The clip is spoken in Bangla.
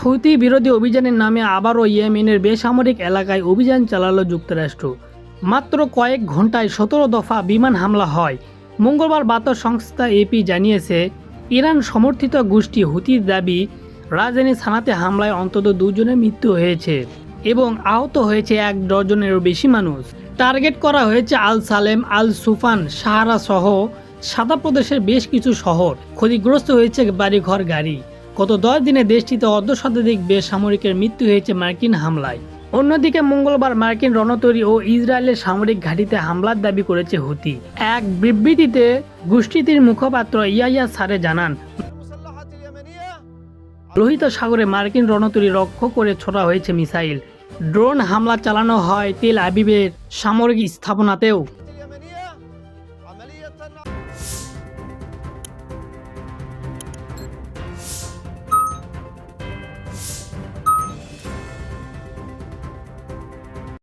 হুতি বিরোধী অভিযানের নামে আবারও ইয়েমেনের বেসামরিক এলাকায় অভিযান চালালো যুক্তরাষ্ট্র। মাত্র কয়েক ঘন্টায় 17 দফা বিমান হামলা হয়। মঙ্গলবার বার্তা সংস্থা এপি জানিয়েছে, ইরান সমর্থিত গোষ্ঠী হুতির দাবি, রাজধানী সানাতে হামলায় অন্তত 2 জনের মৃত্যু হয়েছে এবং আহত হয়েছে 1 ডজনেরও বেশি মানুষ। টার্গেট করা হয়েছে আল সালেম, আল সুফান, সাহারা সহ সাদা প্রদেশের বেশ কিছু শহর। ক্ষতিগ্রস্ত হয়েছে বাড়িঘর, গাড়ি। গত 10 দিনে দেশটিতে অর্ধশতাধিক বেসামরিকের মৃত্যু হয়েছে মার্কিন হামলায়। অন্যদিকে মঙ্গলবার মার্কিন রণতরী ও ইসরায়েলের সামরিক ঘাঁটিতে হামলার দাবি করেছে হুতি। এক বিবৃতিতে গোষ্ঠীটির মুখপাত্র ইয়াইয়া সারে জানান, লোহিত সাগরে মার্কিন রণতরী লক্ষ্য করে ছোড়া হয়েছে মিসাইল। ড্রোন হামলা চালানো হয় তেল আবিবের সামরিক স্থাপনাতেও।